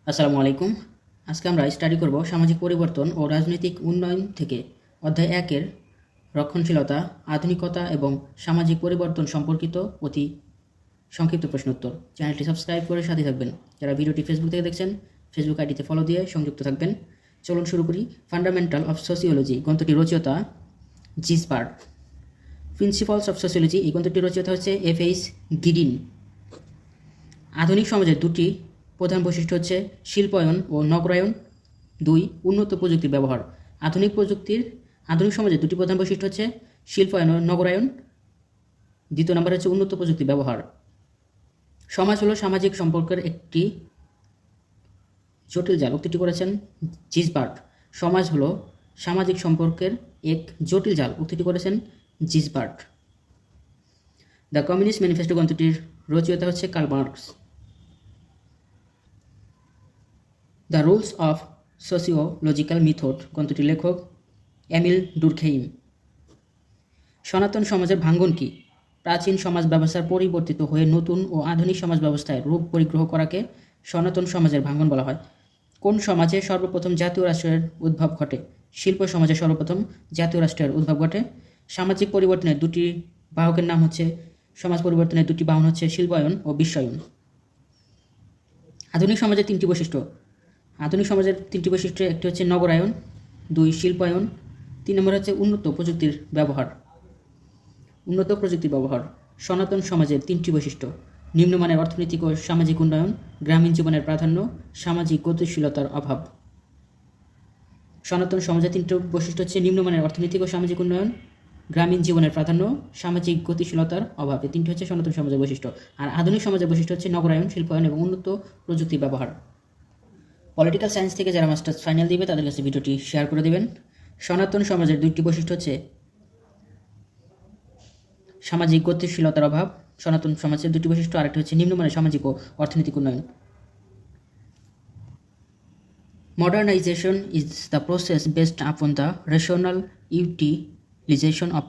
আসসালামু আলাইকুম। আজকে আমরা স্টাডি করব সামাজিক পরিবর্তন ও রাজনৈতিক উন্নয়ন থেকে অধ্যায় 1-এর রক্ষণশীলতা, আধুনিকতা এবং সামাজিক পরিবর্তন সম্পর্কিত অতি সংক্ষিপ্ত প্রশ্নোত্তর। চ্যানেলটি সাবস্ক্রাইব করে সাথে থাকবেন। যারা ভিডিওটি ফেসবুক থেকে দেখছেন, ফেসবুক আইডিতে ফলো দিয়ে সংযুক্ত থাকবেন। চলুন শুরু করি। ফান্ডামেন্টাল অফ সোসিওলজি গ্রন্থটি রচয়িতা জিসবার্ড। প্রিন্সিপালস অফ সোসিওলজি এই গ্রন্থটি রচয়িতা হচ্ছে এফ.এইচ. গিডিন। আধুনিক সমাজের দুটি প্রধান বৈশিষ্ট্য হচ্ছে শিল্পায়ন ও নগরায়ন। 2. উন্নত প্রযুক্তির ব্যবহার। আধুনিক সমাজের দুটি প্রধান বৈশিষ্ট্য হচ্ছে শিল্পায়ন ও নগরায়ন। দ্বিতীয় নম্বর হচ্ছে উন্নত প্রযুক্তির ব্যবহার। সমাজ হলো সামাজিক সম্পর্কের একটি জটিল জাল। উক্তিটি করেছেন জিসবার্ড। সমাজ হলো সামাজিক সম্পর্কের এক জটিল জাল। উক্তিটি করেছেন জিসবার্ড। দ্য কমিউনিস্ট ম্যানিফেস্টো গ্রন্থটির রচয়িতা হচ্ছে Karl Marx. The rules of sociological method গ্রন্থটির লেখক এমিল ডুরখেইম। সনাতন সমাজের ভাঙ্গন কি? প্রাচীন সমাজ ব্যবস্থার পরিবর্তিত হয়ে নতুন ও আধুনিক সমাজ ব্যবস্থায় রূপ পরিগ্রহ করাকে সনাতন সমাজের ভাঙ্গন বলা হয়। কোন সমাজে সর্বপ্রথম জাতীয় রাষ্ট্রের উদ্ভব ঘটে? শিল্প সমাজে সর্বপ্রথম জাতীয় রাষ্ট্রের উদ্ভব ঘটে। সামাজিক পরিবর্তনের দুটি বাহকের নাম হচ্ছে সমাজ পরিবর্তনের দুটি বাহন হচ্ছে শিল্পায়ন ও বিশ্বায়ন। আধুনিক সমাজের তিনটি বৈশিষ্ট্য। আধুনিক সমাজের তিনটি বৈশিষ্ট্য, একটি হচ্ছে নগরায়ন, 2 শিল্পায়ন, 3 নম্বর হচ্ছে উন্নত প্রযুক্তির ব্যবহার। উন্নত প্রযুক্তির ব্যবহার। সনাতন সমাজের তিনটি বৈশিষ্ট্য: নিম্নমানের অর্থনৈতিক ও সামাজিক উন্নয়ন, গ্রামীণ জীবনের প্রাধান্য, সামাজিক গতিশীলতার অভাব। সনাতন সমাজের তিনটি বৈশিষ্ট্য হচ্ছে নিম্নমানের অর্থনৈতিক ও সামাজিক উন্নয়ন, গ্রামীণ জীবনের প্রাধান্য, সামাজিক গতিশীলতার অভাব। এই তিনটি হচ্ছে সনাতন সমাজের বৈশিষ্ট্য। আর আধুনিক সমাজের বৈশিষ্ট্য হচ্ছে নগরায়ন, শিল্পায়ন এবং উন্নত প্রযুক্তির ব্যবহার। পলিটিক্যাল সায়েন্স থেকে যারা মাস্টার্স ফাইনাল দিবে তাদের কাছে ভিডিওটি শেয়ার করে দেবেন। সনাতন সমাজের দুইটি বৈশিষ্ট্য হচ্ছে সামাজিক গতিশীলতার অভাব, সনাতন সমাজের দুটি বৈশিষ্ট্য, আরেকটি হচ্ছে নিম্নমানের সামাজিক ও অর্থনৈতিক উন্নয়ন। Modernization is the process based upon the rational utilization of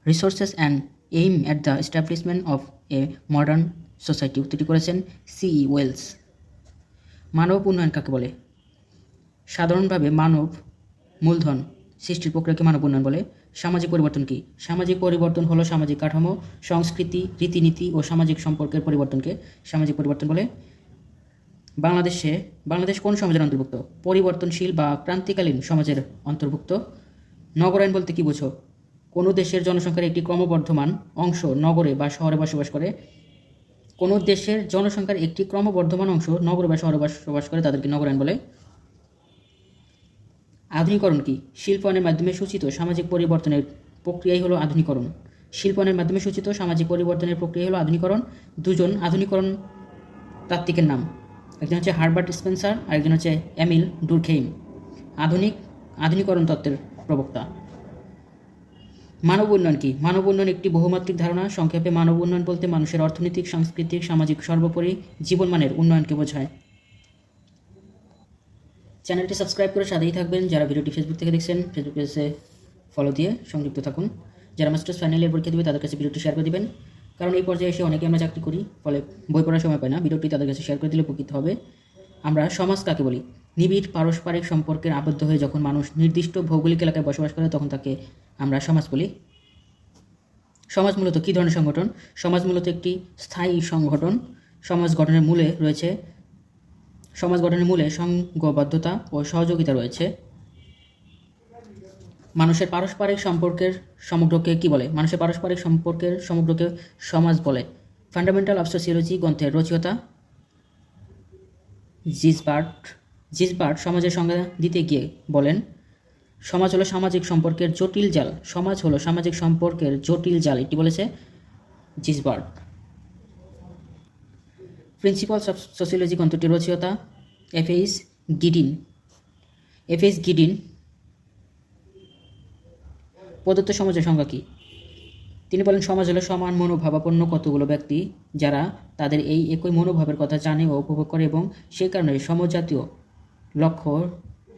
resources and aim at the establishment of a modern society. উক্তিটি করেছেন C.E. ওয়েলস। মানব উন্নয়ন কাকে বলে? সাধারণভাবে মানব মূলধন সৃষ্টির প্রক্রিয়াকে মানব উন্নয়ন বলে। সামাজিক পরিবর্তন কি? সামাজিক পরিবর্তন হলো সামাজিক কাঠামো, সংস্কৃতি, রীতিনীতি ও সামাজিক সম্পর্কের পরিবর্তনকে সামাজিক পরিবর্তন বলে। বাংলাদেশ কোন সমাজের অন্তর্ভুক্ত? পরিবর্তনশীল বা ক্রান্তিকালীন সমাজের অন্তর্ভুক্ত। নগরায়ন বলতে কি বোঝো? কোনো দেশের জনসংখ্যার একটি ক্রমবর্ধমান অংশ নগরে বা শহরে বসবাস করে। কোনো দেশের জনসংখ্যার একটি ক্রমবর্ধমান অংশ নগরে বা শহরে বসবাস করে, তাদেরকে নগরায়ন বলে। আধুনিকরণ কি? শিল্পায়নের মাধ্যমে সূচিত সামাজিক পরিবর্তনের প্রক্রিয়াই হলো আধুনিকরণ। শিল্পায়নের মাধ্যমে সূচিত সামাজিক পরিবর্তনের প্রক্রিয়া হলো আধুনিকরণ। দুজন আধুনিকরণ তাত্ত্বিকের নাম, একজন হচ্ছে হার্বার্ট স্পেন্সার আর একজন হচ্ছে এমিল ডুরখেইম। আধুনিকরণ তত্ত্বের প্রবক্তা। মানব উন্নয়ন কি? মানব উন্নয়ন একটি বহুমাত্রিক ধারণা। সংক্ষেপে মানব উন্নয়ন বলতে মানুষের অর্থনৈতিক, সাংস্কৃতিক, সামাজিক, সর্বোপরি জীবনমানের উন্নয়নকে বোঝায়। চ্যানেলটি সাবস্ক্রাইব করে সাথেই থাকবেন। যারা ভিডিওটি ফেসবুক থেকে দেখছেন, ফেসবুক পেজে ফলো দিয়ে সংযুক্ত থাকুন। যারা মাস্টার্স ফাইনাল ইয়ার পরীক্ষা দেবে তাদের কাছে ভিডিওটি শেয়ার করে দেবেন, কারণ এই পর্যায়ে এসে অনেকে আমরা চাকরি করি, ফলে বই পড়ার সময় পাই না। ভিডিওটি তাদের কাছে শেয়ার করে দিলে উপকৃত হবে। আমরা সমাজ কাকে বলি? নিবিড় পারস্পরিক সম্পর্কের আবদ্ধ হয়ে যখন মানুষ নির্দিষ্ট ভৌগোলিক এলাকায় বসবাস করে তখন তাকে আমরা সমাজ বলি। সমাজ মূলত কী ধরনের সংগঠন? সমাজ মূলত একটি স্থায়ী সংগঠন। সমাজ গঠনের মূলে সংঘবদ্ধতা ও সহযোগিতা রয়েছে। মানুষের পারস্পরিক সম্পর্কের সমগ্রকে কি বলে? মানুষের পারস্পরিক সম্পর্কের সমগ্রকে সমাজ বলে। ফান্ডামেন্টাল অফ সোসিওলজি গ্রন্থের রচয়িতা জিসবার্ড সমাজের সংজ্ঞা দিতে গিয়ে বলেন, সমাজ হলো সামাজিক সম্পর্কের জটিল জাল। সমাজ হলো সামাজিক সম্পর্কের জটিল জাল, এটি বলেছে জিসবার্ড। প্রিন্সিপালস অফ সোসিওলজি গ্রন্থটির রচয়িতা এফ.এইচ. গিডিন। প্রদত্ত সমাজের সংজ্ঞা কী? তিনি বলেন, সমাজ হলো সমান মনোভাবাপন্ন কতগুলো ব্যক্তি যারা তাদের এই একই মনোভাবের কথা জানে ও উপভোগ করে এবং সেই কারণে সমজাতীয়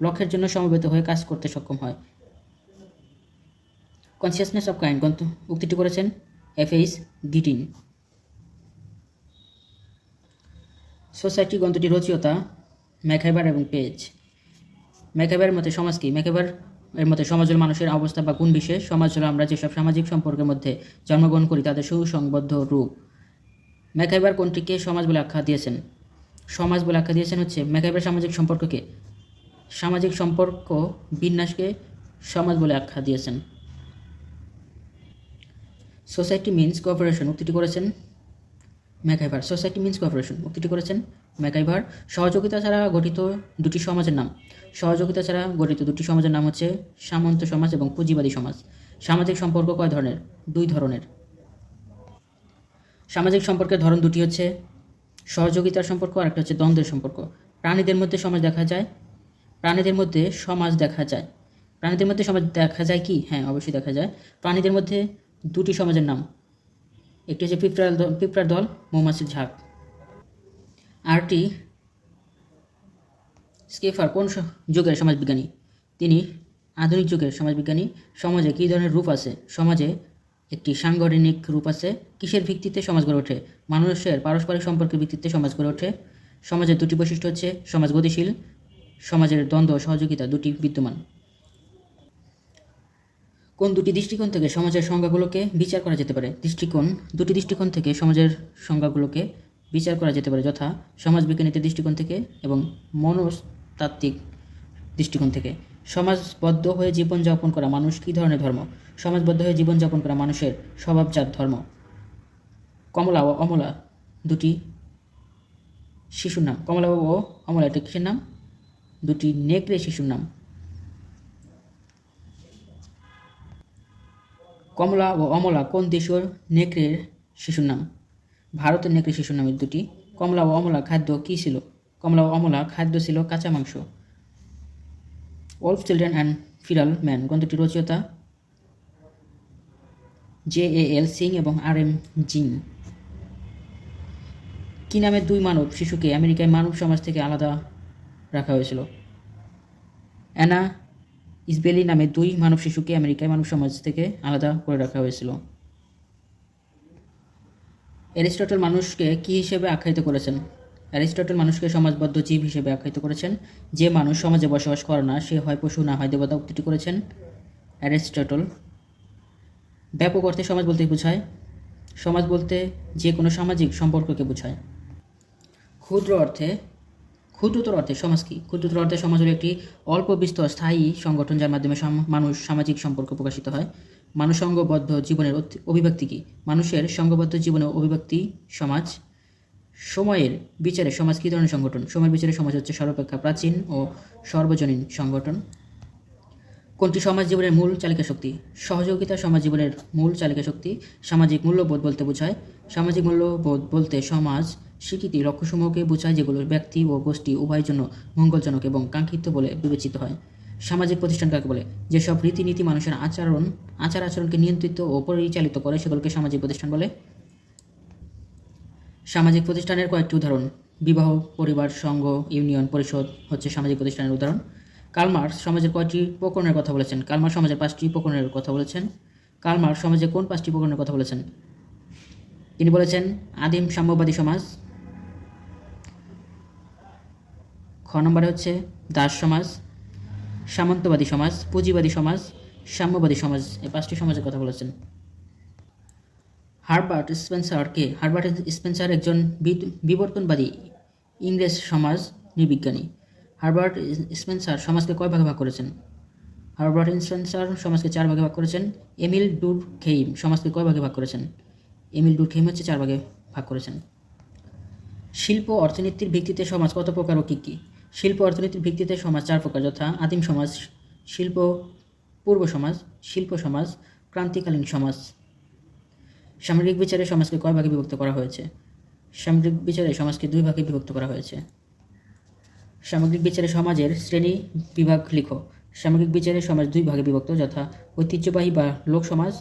লক্ষ্যের জন্য সমবেত হয়ে কাজ করতে সক্ষম হয়। কনসিয়াসনেস অফ কাইন্ড গ্রন্থ উক্তিটি করেছেন এফ.এইচ. গিডিন। সোসাইটি গ্রন্থটির রচয়িতা ম্যাকহাইবার এবং পেজ। ম্যাকহাইবারের মতে সমাজ কি? ম্যাকহাইবার এর মতে সমাজ হল মানুষের অবস্থা বা গুণ বিশেষ। সমাজ হলো আমরা যেসব সামাজিক সম্পর্কের মধ্যে জন্মগ্রহণ করি তাদের সুসংবদ্ধ রূপ। ম্যাকহাইবার কোনটিকে সমাজ বলে আখ্যা দিয়েছেন? সমাজ বলে আখ্যা দিয়েছেন হচ্ছে ম্যাকহাইবার সামাজিক সম্পর্ক বিন্যাসকে সমাজ বলে আখ্যা দিয়েছেন। সোসাইটি মিন্স কোঅপারেশন উক্তিটি করেছেন ম্যাকহাইবার। সোসাইটি মিন্স কোঅপারেশন উক্তিটি করেছেন ম্যাকহাইবার। সহযোগিতা ছাড়া গঠিত দুটি সমাজের নাম। সহযোগিতা ছাড়া গঠিত দুটি সমাজের নাম হচ্ছে সামন্ত সমাজ এবং পুঁজিবাদী সমাজ। সামাজিক সম্পর্ক কয় ধরনের? দুই ধরনের। সামাজিক সম্পর্কের ধরন দুটি হচ্ছে সহযোগিতার সম্পর্ক আর একটা হচ্ছে দ্বন্দ্বের সম্পর্ক। প্রাণীদের মধ্যে সমাজ দেখা যায়। প্রাণীদের মধ্যে সমাজ দেখা যায় কি? হ্যাঁ, অবশ্যই দেখা যায়। প্রাণীদের মধ্যে দুটি সমাজের নাম, একটি হচ্ছে পিঁপড়ার দল, মৌমাছির ঝাঁক। আরটি স্কেফার কোন যুগের সমাজবিজ্ঞানী? তিনি আধুনিক যুগের সমাজবিজ্ঞানী। সমাজে কী ধরনের রূপ আছে? সমাজে একটি সাংগঠনিক রূপ আছে। কিসের ভিত্তিতে সমাজ গড়ে ওঠে? মানুষের পারস্পরিক সম্পর্কের ভিত্তিতে সমাজ গড়ে ওঠে। সমাজের দুটি বৈশিষ্ট্য হচ্ছে সমাজ গতিশীল, সমাজের দ্বন্দ্ব ও সহযোগিতা দুটি বিদ্যমান। কোন দুটি দৃষ্টিকোণ থেকে সমাজের সংজ্ঞাগুলোকে বিচার করা যেতে পারে? দুটি দৃষ্টিকোণ থেকে সমাজের সংজ্ঞাগুলোকে বিচার করা যেতে পারে, যথা সমাজবিজ্ঞানীদের দৃষ্টিকোণ থেকে এবং মনস্তাত্ত্বিক দৃষ্টিকোণ থেকে। সমাজবদ্ধ হয়ে জীবনযাপন করা মানুষ কী ধরনের ধর্ম? সমাজবদ্ধ হয়ে জীবনযাপন করা মানুষের স্বভাবজাত ধর্ম। কমলা ও অমলা দুটি শিশুর নাম। কমলা ও অমলা এটা কিসের নাম? দুটি নেকড়ে শিশুর নাম। কমলা ও অমলা কোন দেশের নেকড়ের শিশুর নাম? ভারতের নেকড়ে শিশুর নাম দুটি। কমলা ও অমলা খাদ্য কী ছিল? কমলা ও অমলা খাদ্য ছিল কাঁচা মাংস। ওলফ চিলড্রেন অ্যান্ড ফিরাল ম্যান গ্রন্থটি রচয়িতা JAL সিং এবং RM জিং। কি নামে দুই মানব শিশুকে আমেরিকায় মানব সমাজ থেকে আলাদা রাখা হয়েছিল? অ্যানা ইসবেলি নামে দুই মানব শিশুকে আমেরিকায় মানব সমাজ থেকে আলাদা করে রাখা হয়েছিল। অ্যারিস্টটল মানুষকে কী হিসেবে আখ্যায়িত করেছেন? অ্যারিস্টটল মানুষকে সমাজবদ্ধ জীব হিসেবে আখ্যায়িত করেছেন। যে মানুষ সমাজে বসবাস করে না সে হয় পশু না হয় দেবতা উক্তিটি করেছেন অ্যারিস্টটল। ব্যাপক অর্থে সমাজ বলতে বোঝায়? সমাজ বলতে যে কোনো সামাজিক সম্পর্ককে বোঝায়। ক্ষুদ্রতর অর্থে সমাজ কি? ক্ষুদ্রতর অর্থে সমাজ হলো একটি অল্প বিস্তর স্থায়ী সংগঠন যার মাধ্যমে মানুষ সামাজিক সম্পর্ক প্রকাশিত হয়। মানুষ সঙ্গবদ্ধ জীবনের অভিব্যক্তি কি? মানুষের সঙ্গবদ্ধ জীবনের অভিব্যক্তি সমাজ। সময়ের বিচারে সমাজ কী ধরনের সংগঠন? সময়ের বিচারে সমাজ হচ্ছে সর্বাপেক্ষা প্রাচীন ও সর্বজনীন সংগঠন। কোনটি সমাজ জীবনের মূল চালিকা শক্তি? সহযোগিতা সমাজ জীবনের মূল চালিকা শক্তি। সামাজিক মূল্যবোধ বলতে বোঝায়? সামাজিক মূল্যবোধ বলতে সমাজ স্বীকৃতি লক্ষ্যসমূহকে বোঝায় যেগুলো ব্যক্তি ও গোষ্ঠী উভয়ের জন্য মঙ্গলজনক এবং কাঙ্ক্ষিত বলে বিবেচিত হয়। সামাজিক প্রতিষ্ঠান কাকে বলে? যেসব রীতিনীতি মানুষের আচার আচরণকে নিয়ন্ত্রিত ও পরিচালিত করে সেগুলোকে সামাজিক প্রতিষ্ঠান বলে। সামাজিক প্রতিষ্ঠানের কয়েকটি উদাহরণ: বিবাহ, পরিবার, সংঘ, ইউনিয়ন, পরিষদ হচ্ছে সামাজিক প্রতিষ্ঠানের উদাহরণ। কার্ল মার্কস সমাজের কয়টি প্রকরণের কথা বলেছেন? কার্ল মার্কস সমাজের 5টি প্রকরণের কথা বলেছেন। কার্ল মার্কস সমাজে কোন 5টি প্রকরণের কথা বলেছেন? তিনি বলেছেন আদিম সাম্যবাদী সমাজ, খ নম্বরে হচ্ছে দাস সমাজ, সামন্তবাদী সমাজ, পুঁজিবাদী সমাজ, সাম্যবাদী সমাজ। এই 5টি সমাজের কথা বলেছেন। হারবার্ট স্পেন্সার কে? হারবার্ট স্পেন্সার একজন বিবর্তনবাদী ইংরেজ সমাজ নৃবিজ্ঞানী। হারবার্ট স্পেন্সার সমাজকে কয় ভাগে ভাগ করেছেন? হারবার্ট স্পেন্সার সমাজকে 4 ভাগে ভাগ করেছেন। এমিল ডুরখেইম সমাজকে কয় ভাগে ভাগ করেছেন? এমিল ডুরখেইম হচ্ছে 4 ভাগে ভাগ করেছেন। শিল্প অর্থনীতির ভিত্তিতে সমাজ কত প্রকার ও কী কী? শিল্প অর্থনীতির ভিত্তিতে সমাজ 4 প্রকার, যথা আদিম সমাজ, শিল্প পূর্ব সমাজ, শিল্প সমাজ, ক্রান্তিকালীন সমাজ। সামগ্রিক বিচারে সমাজকে কয় ভাগে বিভক্ত করা হয়েছে? সামগ্রিক বিচারে সমাজকে 2 ভাগে বিভক্ত করা হয়েছে। সামগ্রিক বিচারে সমাজের শ্রেণী বিভাগ লিখো। সামগ্রিক বিচারে সমাজ 2 ভাগে বিভক্ত, যথা ঐতিহ্যবাহী বা লোক সমাজ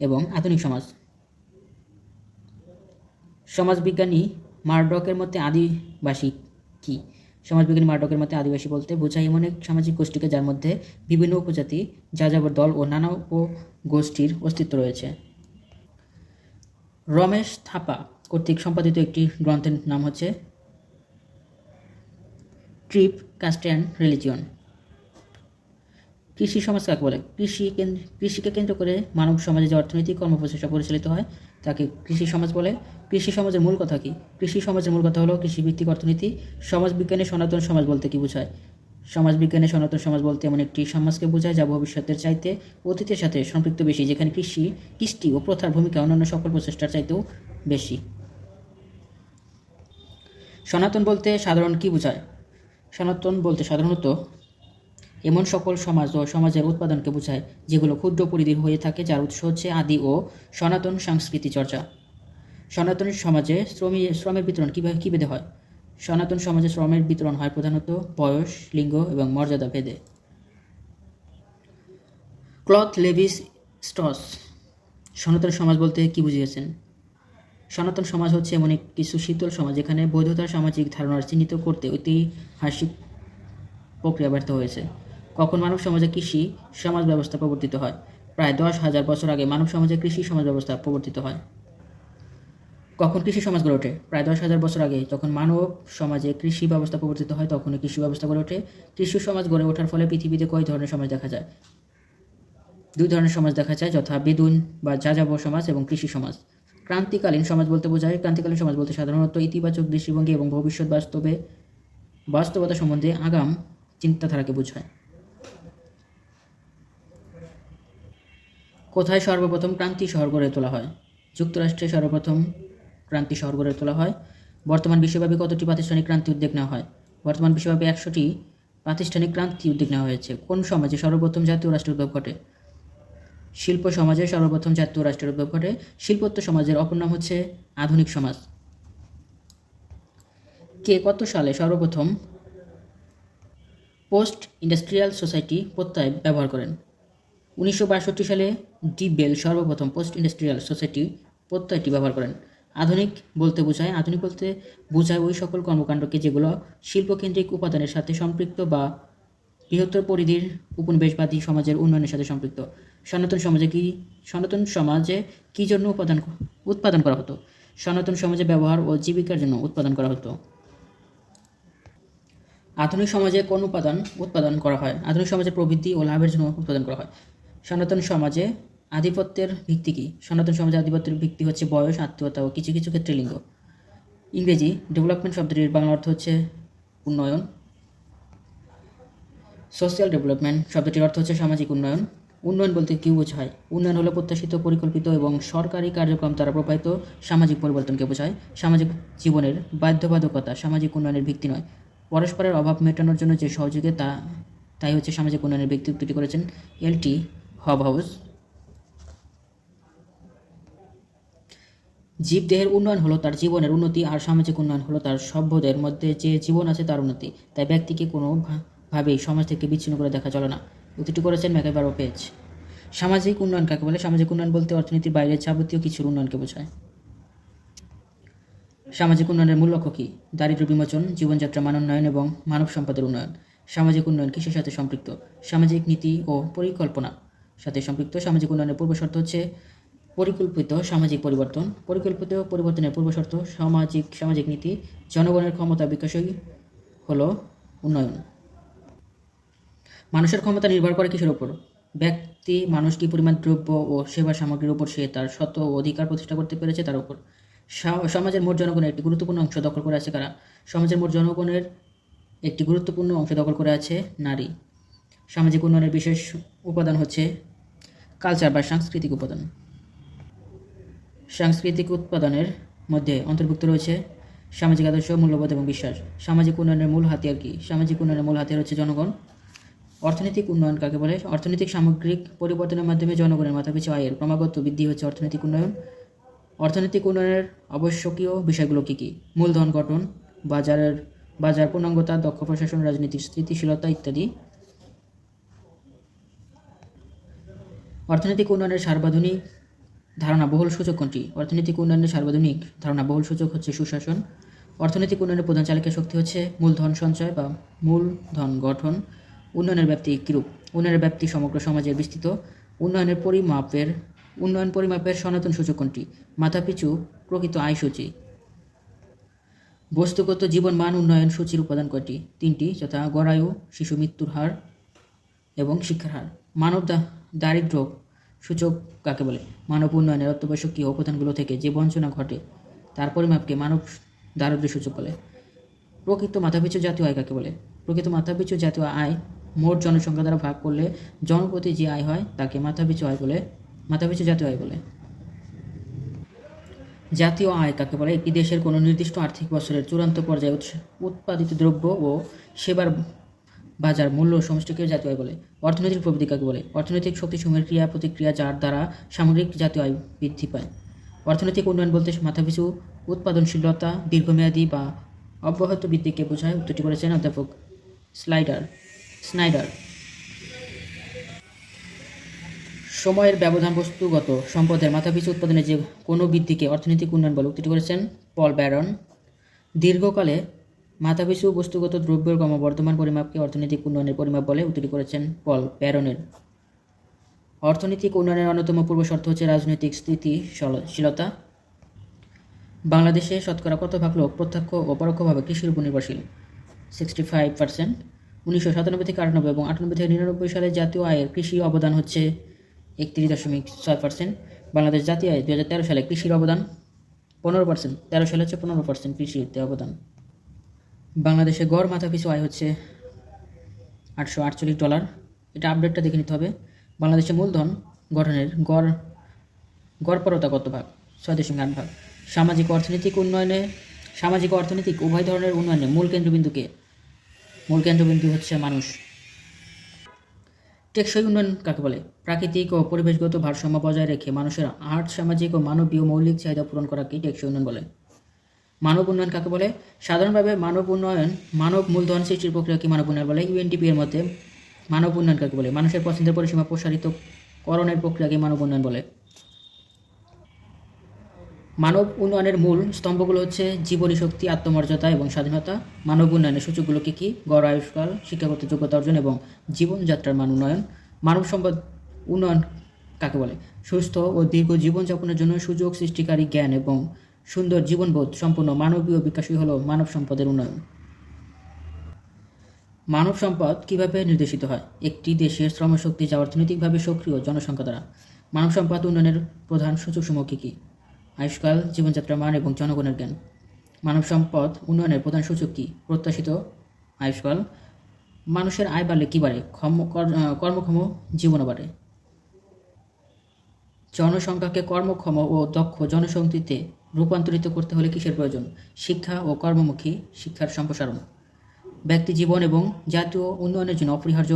এবং আধুনিক সমাজ। সমাজবিজ্ঞানী মারডকের মতে আদিবাসী কি? সমাজবিজ্ঞানী মারডকের মতে আদিবাসী বলতে বোঝায় এমন এক সামাজিক গোষ্ঠীকে যার মধ্যে বিভিন্ন উপজাতি, যাযাবর দল ও নানা উপগোষ্ঠীর অস্তিত্ব রয়েছে। রমেশ থাপা কর্তৃক সম্পাদিত একটি গ্রন্থের নাম হচ্ছে ট্রিব, কাস্ট অ্যান্ড রিলিজিয়ন। কৃষি সমাজ কাকে বলে? কৃষিকে কেন্দ্র করে মানব সমাজে যে অর্থনৈতিক কর্মপ্রচেষ্টা পরিচালিত হয় তাকে কৃষি সমাজ বলে। কৃষি সমাজের মূল কথা কি? কৃষি সমাজের মূল কথা হলো কৃষিভিত্তিক অর্থনীতি। সমাজবিজ্ঞানে সনাতন সমাজ বলতে কি বোঝায়? সমাজবিজ্ঞানে সনাতন সমাজ বলতে এমন একটি সমাজকে বোঝায় যা ভবিষ্যতের চাইতে অতীতের সাথে সম্পৃক্ত বেশি, যেখানে কৃষ্টি ও প্রথার ভূমিকা অন্যান্য সকল প্রচেষ্টার চাইতেও বেশি। সনাতন বলতে সাধারণ কি বোঝায়? সনাতন বলতে সাধারণত এমন সকল সমাজ ও সমাজের উৎপাদনকে বোঝায় যেগুলো ক্ষুদ্র পরিধির হয়ে থাকে, যার উৎস হচ্ছে আদি ও সনাতন সংস্কৃতি চর্চা। সনাতন সমাজে শ্রমের বিতরণ কী ভেদে হয়? সনাতন সমাজে শ্রমের বিতরণ হয় প্রধানত বয়স, লিঙ্গ এবং মর্যাদা ভেদে। ক্লথ লেভিস স্টস সনাতন সমাজ বলতে কি বুঝিয়েছেন? সনাতন সমাজ হচ্ছে এমন কিছু শীতল সমাজ যেখানে বৈধতার সামাজিক ধারণার চিহ্নিত করতে ঐতিহাসিক প্রক্রিয়া ব্যর্থ হয়েছে। কখন মানব সমাজে কৃষি সমাজ ব্যবস্থা প্রবর্তিত হয়? প্রায় 10,000 বছর আগে মানব সমাজে কৃষি সমাজ ব্যবস্থা প্রবর্তিত হয়। কখন কৃষি সমাজ গড়ে ওঠে? প্রায় 10,000 বছর আগে যখন মানব সমাজে কৃষি ব্যবস্থা প্রবর্তিত হয় তখনই কৃষি ব্যবস্থা গড়ে ওঠে। কৃষি সমাজ গড়ে ওঠার ফলে পৃথিবীতে কয় ধরনের সমাজ দেখা যায়? 2 ধরনের সমাজ দেখা যায়, যথা বেদুইন বা যাযাবর সমাজ এবং কৃষি সমাজ। ক্রান্তিকালীন সমাজ বলতে বোঝায়? ক্রান্তিকালীন সমাজ বলতে সাধারণত ইতিবাচক দৃষ্টিভঙ্গি এবং ভবিষ্যৎ বাস্তবতা সম্বন্ধে আগাম চিন্তাধারাকে বোঝায়। কোথায় সর্বপ্রথম ক্রান্তি শহর গড়ে তোলা হয়? যুক্তরাষ্ট্রে সর্বপ্রথম ক্রান্তি শহর গড়ে তোলা হয়। বর্তমান বিশ্বব্যাপী কতটি প্রাতিষ্ঠানিক ক্রান্তি উদ্যোগ নেওয়া হয়? বর্তমান বিশ্বব্যাপী 100টি প্রাতিষ্ঠানিক ক্রান্তি উদ্যোগ নেওয়া হয়েছে। কোন সমাজে সর্বপ্রথম জাতীয় রাষ্ট্রের উদ্ভব ঘটে? শিল্প সমাজে সর্বপ্রথম জাতীয় রাষ্ট্রের উদ্ভব ঘটে। শিল্পোত্তর সমাজের অপর নাম হচ্ছে আধুনিক সমাজ। কে কত সালে সর্বপ্রথম পোস্ট ইন্ডাস্ট্রিয়াল সোসাইটি প্রত্যয় ব্যবহার করেন? 1962 সালে ডি বেল সর্বপ্রথম পোস্ট ইন্ডাস্ট্রিয়াল সোসাইটি প্রত্যয়টি ব্যবহার করেন। আধুনিক বলতে বোঝায় ওই সকল কর্মকাণ্ডকে যেগুলো শিল্পকেন্দ্রিক উপাদানের সাথে সম্পৃক্ত বা বৃহত্তর পরিধির উপনিবেশবাদী সমাজের উন্নয়নের সাথে সম্পৃক্ত। সনাতন সমাজে কি জন্য উৎপাদন করা হতো? সনাতন সমাজে ব্যবহার ও জীবিকার জন্য উৎপাদন করা হতো। আধুনিক সমাজে কোন উৎপাদন করা হয়? আধুনিক সমাজে প্রবৃদ্ধি ও লাভের জন্য উৎপাদন করা হয়। সনাতন সমাজে আধিপত্যের ভিত্তি কি? সনাতন সমাজে আধিপত্যের ভিত্তি হচ্ছে বয়স, আত্মীয়তা ও কিছু কিছু ক্ষেত্রে লিঙ্গ। ইংরেজি ডেভেলপমেন্ট শব্দটির বাংলা অর্থ হচ্ছে উন্নয়ন। সোশ্যাল ডেভেলপমেন্ট শব্দটির অর্থ হচ্ছে সামাজিক উন্নয়ন। উন্নয়ন বলতে কি বোঝায়? উন্নয়ন হলো প্রত্যাশিত, পরিকল্পিত এবং সরকারি কার্যক্রম দ্বারা প্রবাহিত সামাজিক পরিবর্তনকে বোঝায়। সামাজিক জীবনের বাধ্যবাধকতা সামাজিক উন্নয়নের ভিত্তি নয়, পরস্পরের অভাব মেটানোর জন্য যে সহযোগিতা তাই হচ্ছে সামাজিক উন্নয়নের ভিত্তি। উক্তিটি করেছেন এল.টি. হবহাউস। জীবদেহের উন্নয়ন হলো তার জীবনের উন্নতি, আর সামাজিক উন্নয়ন হলো তার সভ্যদের মধ্যে যে জীবন আছে তার উন্নতি। তাই ব্যক্তিকে কোনোভাবেই সমাজ থেকে বিচ্ছিন্ন করে দেখা চলে না। উক্তিটি করেছেন ম্যাকাইভার ও পেজ। সামাজিক উন্নয়ন কাকে বলে? সামাজিক উন্নয়ন বলতে অর্থনীতির বাইরে যাবতীয় কিছুর উন্নয়নকে বোঝায়। সামাজিক উন্নয়নের মূল লক্ষ্য কী? দারিদ্র্য বিমোচন, জীবনযাত্রা মান উন্নয়ন এবং মানব সম্পদের উন্নয়ন। সামাজিক উন্নয়ন কিসের সাথে সম্পৃক্ত? সামাজিক নীতি ও পরিকল্পনা সাথে সম্পৃক্ত। সামাজিক উন্নয়নের পূর্বশর্ত হচ্ছে পরিকল্পিত সামাজিক পরিবর্তন। পরিকল্পিত পরিবর্তনের পূর্বশর্ত সামাজিক নীতি। জনগণের ক্ষমতা বিকাশই হলো উন্নয়ন। মানুষের ক্ষমতা নির্ভর করে কিসের উপর? মানুষ কি পরিমাণ দ্রব্য ও সেবা সামগ্রীর উপর সে তার স্বত্ব ও অধিকার প্রতিষ্ঠা করতে পেরেছে তার উপর। সমাজের মোট জনগণের একটি গুরুত্বপূর্ণ অংশ দখল করে আছে কারা? সমাজের মোট জনগণের একটি গুরুত্বপূর্ণ অংশ দখল করে আছে নারী। সামাজিক উন্নয়নের বিশেষ উপাদান হচ্ছে কালচার বা সাংস্কৃতিক উপাদান। সাংস্কৃতিক উৎপাদনের মধ্যে অন্তর্ভুক্ত রয়েছে সামাজিক আদর্শ, মূল্যবোধ এবং বিশ্বাস। সামাজিক উন্নয়নের মূল হাতিয়ার কি? সামাজিক উন্নয়নের মূল হাতিয়ার হচ্ছে জনগণ। অর্থনৈতিক উন্নয়ন কাকে বলে? অর্থনৈতিক সামগ্রিক পরিবর্তনের মাধ্যমে জনগণের মাথাপিছু আয়ের ক্রমাগত বৃদ্ধি হচ্ছে অর্থনৈতিক উন্নয়ন। অর্থনৈতিক উন্নয়নের আবশ্যকীয় বিষয়গুলো কী কী? মূলধন গঠন, বাজার পূর্ণাঙ্গতা, দক্ষ প্রশাসন, রাজনীতির স্থিতিশীলতা ইত্যাদি। অর্থনৈতিক উন্নয়নের সার্বজনীন ধারণা বহুল সূচক কোনটি? অর্থনৈতিক উন্নয়নের সার্বজনীন ধারণা বহুল সূচক হচ্ছে সুশাসন। অর্থনৈতিক উন্নয়নের প্রধান চালিকা শক্তি হচ্ছে মূলধন সঞ্চয় বা মূলধন গঠন। উন্নয়নের ব্যাপ্তি কীরূপ? উন্নয়নের ব্যাপ্তি সমগ্র সমাজের বিস্তৃত। উন্নয়ন পরিমাপের সনাতন সূচক কোনটি? মাথাপিছু প্রকৃত আয় সূচি। বস্তুগত জীবন মান উন্নয়ন সূচির উপাদান কয়টি? 3টি, যথা গড়ায়ু, শিশু মৃত্যুর হার এবং শিক্ষার হার। মানব দারিদ্র্য সূচক কাকে বলে? মানব উন্নয়নের অত্যাবশ্যকীয় উপাদানগুলো থেকে যে বঞ্চনা ঘটে তার পরিমাপকে মানব দারিদ্র্য সূচক বলে। প্রকৃত মাথাপিছু জাতীয় আয় কাকে বলে? প্রকৃত মাথাপিছু জাতীয় আয় মোট জনসংখ্যা দ্বারা ভাগ করলে জনপ্রতি যে আয় হয় তাকে মাথাপিছু জাতীয় আয় বলে। জাতীয় আয় কাকে বলে? একটি দেশের কোনো নির্দিষ্ট আর্থিক বছরের চূড়ান্ত পর্যায়ে উৎপাদিত দ্রব্য ও সেবার বাজার মূল্য সমষ্টিকে জাতীয় আয় বলে। অর্থনৈতিক প্রবৃদ্ধি কাকে বলে? অর্থনৈতিক শক্তিসমূহের ক্রিয়া প্রতিক্রিয়া যার দ্বারা সামগ্রিক জাতীয় আয় বৃদ্ধি পায়। অর্থনৈতিক উন্নয়ন বলতে মাথাপিছু উৎপাদনশীলতা দীর্ঘমেয়াদী বা অব্যাহত বৃদ্ধিকে বোঝায়। উত্তরটি করেছেন অধ্যাপক স্নাইডার। সময়ের ব্যবধান বস্তুগত সম্পদের মাথাপিছু উৎপাদনের যে কোনো বৃদ্ধিকে অর্থনৈতিক উন্নয়ন বলে। উত্তরটি করেছেন পল ব্যারন। দীর্ঘকালে মাথাপিছু বস্তুগত দ্রব্যের ক্রমবর্ধমান পরিমাপকে অর্থনৈতিক উন্নয়নের পরিমাপ বলে। উত্তরটি করেছেন পল ব্যারনের। অর্থনৈতিক উন্নয়নের অন্যতম পূর্বশর্ত হচ্ছে রাজনৈতিক স্থিতিশীলতা। বাংলাদেশে শতকরা কত ভাগ লোক প্রত্যক্ষ ও পরোক্ষভাবে কৃষির উপর নির্ভরশীল? 65%। 1997 থেকে 98 এবং 98 থেকে 99 সালে জাতীয় আয়ের কৃষি অবদান হচ্ছে 31.6%। বাংলাদেশ জাতীয় আয় 2013 সালে কৃষির অবদান 15%। 13 সালে হচ্ছে 15% কৃষিতে অবদান। বাংলাদেশে গড় মাথাপিছু আয় হচ্ছে $848। এটা আপডেটটা দেখে নিতে হবে। বাংলাদেশে মূলধন গঠনের গড়পরতা কত ভাগ? 6.8 ভাগ। সামাজিক অর্থনৈতিক উভয় ধরনের উন্নয়নে মূল কেন্দ্রবিন্দু হচ্ছে মানুষ। টেকসই উন্নয়ন কাকে বলে? প্রাকৃতিক ও পরিবেশগত ভারসাম্য বজায় রেখে মানুষের আর্থ সামাজিক ও মানবীয় মৌলিক চাহিদা পূরণ করাকে টেকসই উন্নয়ন বলে। মানব উন্নয়ন কাকে বলে? সাধারণভাবে মানব মূলধন সৃষ্টির প্রক্রিয়াকে মানব উন্নয়ন বলে। ইউএনডিপি এর মতে মানব উন্নয়ন কাকে বলে? মানুষের পছন্দের পরিসীমা প্রসারিত করণের প্রক্রিয়াকে মানব উন্নয়ন বলে। মানব উন্নয়নের মূল স্তম্ভগুলো হচ্ছে জীবনী শক্তি, আত্মমর্যাদা এবং স্বাধীনতা। মানব উন্নয়নের সূচকগুলো কী? গড় আয়ুষ্কাল, শিক্ষাগত যোগ্যতা অর্জন এবং জীবনযাত্রার মান উন্নয়ন। মানব সম্পদ উন্নয়ন কাকে বলে? সুস্থ ও দীর্ঘ জীবনযাপনের জন্য সুযোগ সৃষ্টিকারী জ্ঞান এবং সুন্দর জীবনবোধ সম্পন্ন মানবীয় বিকাশই হলো মানব সম্পদের উন্নয়ন। মানব সম্পদ কীভাবে নির্দেশিত হয়? একটি দেশের শ্রমশক্তি যা অর্থনৈতিকভাবে সক্রিয় জনসংখ্যা দ্বারা। মানব সম্পদ উন্নয়নের প্রধান সূচকসমূহ কী কী? আয়ুষ্কাল, জীবনযাত্রার মান এবং জনগণের জ্ঞান। মানব সম্পদ উন্নয়নের প্রধান সূচক কী? প্রত্যাশিত আয়ুষ্কাল। মানুষের আয় বাড়লে কী বাড়ে? কর্মক্ষম জীবনও বাড়ে। জনসংখ্যাকে কর্মক্ষম ও দক্ষ জনশক্তিতে রূপান্তরিত করতে হলে কিসের প্রয়োজন? শিক্ষা ও কর্মমুখী শিক্ষার সম্প্রসারণ। ব্যক্তি জীবন এবং জাতীয় উন্নয়নের জন্য অপরিহার্য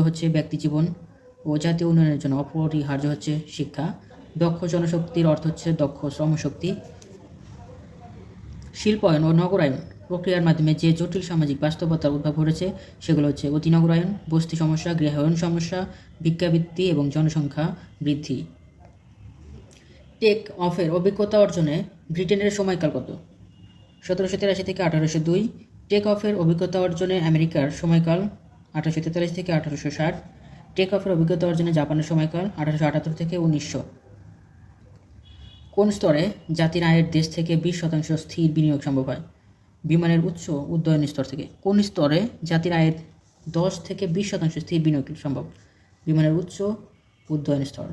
হচ্ছে শিক্ষা। দক্ষ জনশক্তির অর্থ হচ্ছে দক্ষ শ্রমশক্তি। শিল্পায়ন ও নগরায়ন প্রক্রিয়ার মাধ্যমে যে জটিল সামাজিক বাস্তবতার উদ্ভব ঘটেছে সেগুলো হচ্ছে অতিনগরায়ন, বস্তি সমস্যা, গৃহায়ন সমস্যা, ভিক্ষাবৃত্তি এবং জনসংখ্যা বৃদ্ধি। টেক অফের অভিজ্ঞতা অর্জনে ব্রিটেনের সময়কাল কত? 1783 থেকে 1802। টেক অফের অভিজ্ঞতা অর্জনে আমেরিকার সময়কাল 1843 থেকে 1860। টেক অফের অভিজ্ঞতা অর্জনে জাপানের সময়কাল 1878 থেকে 1900। কোন স্তরে জাতির আয়ের দেশ থেকে 20% স্থির বিনিয়োগ সম্ভব হয়? বিমানের উচ্চ উড্ডয়ন স্তর থেকে। কোন স্তরে জাতির আয়ের 10 থেকে 20% স্থির বিনিয়োগ সম্ভব? বিমানের উচ্চ উড্ডয়ন স্তর।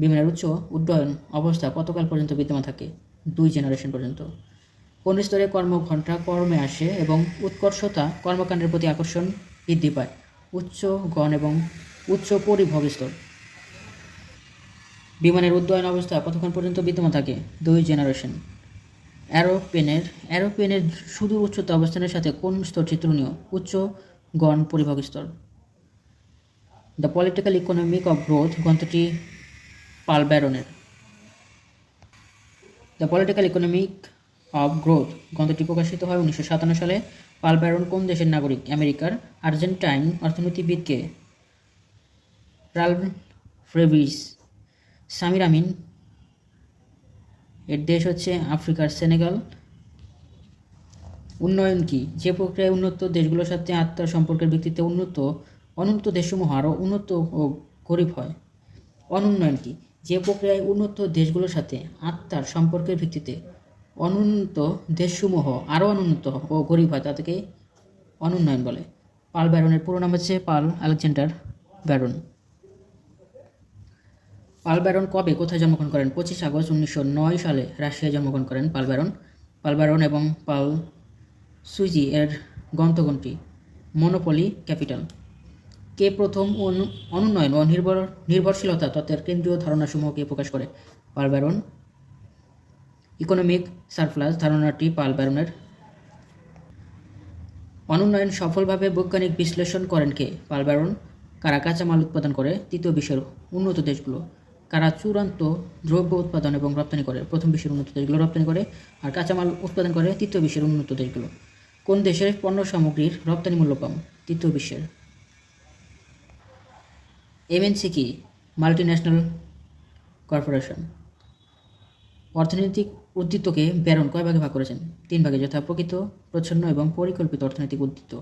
বিমানের উচ্চ উড্ডয়ন অবস্থা কতকাল পর্যন্ত বিদ্যমান থাকে? 2 জেনারেশন পর্যন্ত। কোন স্তরে কর্মঘণ্টা কর্মে আসে এবং উৎকর্ষতা কর্মকাণ্ডের প্রতি আকর্ষণ বৃদ্ধি পায়? উচ্চ গণ এবং উচ্চ পরিভোগ স্তর। বিমানের উড্ডয়ন অবস্থা কতক্ষণ পর্যন্ত বিদ্যমান থাকে? 2 জেনারেশন। অ্যারোপ্লেনের সুদূর উচ্চতা অবস্থানের সাথে কোন স্তরটি তুলনীয়? উচ্চ গণ পরিভোগ স্তর। The political economic of growth গ্রন্থটি পাল ব্যারনের। The political economic of growth গ্রন্থটি প্রকাশিত হয় 1957 সালে। পাল ব্যারন কোন দেশের নাগরিক? আমেরিকার। আর্জেন্টাইন অর্থনীতিবিদকে রালফ ফ্রেভিস। সামির আমিন এর দেশ হচ্ছে আফ্রিকার সেনেগাল। উন্নয়ন কি? যে প্রক্রিয়ায় উন্নত দেশগুলোর সাথে আত্মার সম্পর্কের ভিত্তিতে অনুন্নত দেশসমূহ আরও উন্নত ও গরিব হয়। অনুন্নয়ন কি? যে প্রক্রিয়ায় উন্নত দেশগুলোর সাথে আত্মার সম্পর্কের ভিত্তিতে অনুন্নত দেশসমূহ আরও অনুন্নত ও গরিব হয় তাদেরকে অনুন্নয়ন বলে। পাল ব্যারনের পুরো নাম হচ্ছে পাল আলেকজান্ডার ব্যারন। পাল ব্যারন কবে কোথায় জন্মগ্রহণ করেন? 25 আগস্ট 1909 সালে রাশিয়ায় জন্মগ্রহণ করেন পাল ব্যারন। পাল ব্যারন এবং পাল সুইজি এর গ্রন্থ কোনটি? Monopoly capital. কে প্রথম অনুন্নয়ন ও নির্ভরশীলতা তত্ত্বের কেন্দ্রীয় ধারণাসমূহকে প্রকাশ করে? পাল ব্যারন। ইকোনমিক সারপ্লাস ধারণাটি পাল ব্যারনের। অনুন্নয়ন সফলভাবে বৈজ্ঞানিক বিশ্লেষণ করেন কে? পাল ব্যারন। কারা কাঁচামাল উৎপাদন করে? তৃতীয় বিশ্বের উন্নত দেশগুলো। কারা চূড়ান্ত দ্রব্য উৎপাদন এবং রপ্তানি করে? প্রথম বিশ্বের উন্নত দেশগুলো রপ্তানি করে, আর কাঁচামাল উৎপাদন করে তৃতীয় বিশ্বের উন্নত দেশগুলো। কোন দেশের পণ্য সামগ্রীর রপ্তানি মূল্য কম? তৃতীয় বিশ্বের। এমএনসি কি? Multi national corporation. অর্থনৈতিক উদ্বৃত্তকে ব্যারন কয় ভাগে ভাগ করেছেন? 3 ভাগে, যথা প্রকৃত, প্রচ্ছন্ন এবং পরিকল্পিত অর্থনৈতিক উদ্বৃত্ত।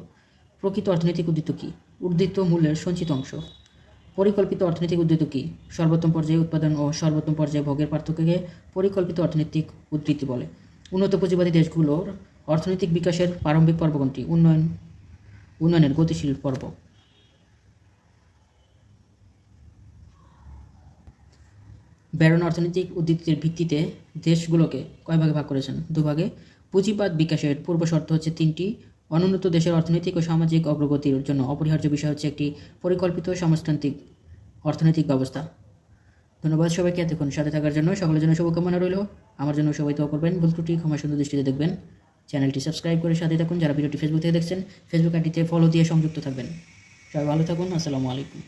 প্রকৃত অর্থনৈতিক উদ্বৃত্ত কি? উদ্বৃত্ত মূল্যের সঞ্চিত অংশ। পরিকল্পিত অর্থনৈতিক উদ্বৃত্ত কি? সর্বোত্তম পর্যায়ে উৎপাদন ও সর্বোত্তম পর্যায়ে ভোগের পার্থক্যকে পরিকল্পিত অর্থনৈতিক উদ্ধৃতি বলে। উন্নত পুঁজিবাদী দেশগুলোর অর্থনৈতিক বিকাশের প্রারম্ভিক পর্ব কোনটি? উন্নয়নের গতিশীল পর্ব। ব্যারন অর্থনৈতিক উদ্ধৃতির ভিত্তিতে দেশগুলোকে কয় ভাগে ভাগ করেছেন? 2 ভাগে। পুঁজিবাদ বিকাশের পূর্ব শর্ত হচ্ছে 3টি। অনুন্নত দেশের অর্থনৈতিক ও সামাজিক অগ্রগতির জন্য অপরিহার্য বিষয় হচ্ছে একটি পরিকল্পিত সমাজতান্ত্রিক অর্থনৈতিক ব্যবস্থা। ধন্যবাদ সবাইকে এতক্ষণ সাথে থাকার জন্য। সকলের জন্য শুভকামনা রইল। আমার জন্য সবাই দোয়া করবেন। ভুল ত্রুটি ক্ষমা সুন্দর দৃষ্টিতে দেখবেন। চ্যানেলটি সাবস্ক্রাইব করে সাথে থাকুন। যারা ভিডিওটি ফেসবুক থেকে দেখছেন, ফেসবুক আইডিতে ফলো দিয়ে সংযুক্ত থাকবেন। সবাই ভালো থাকুন। আসসালামু আলাইকুম।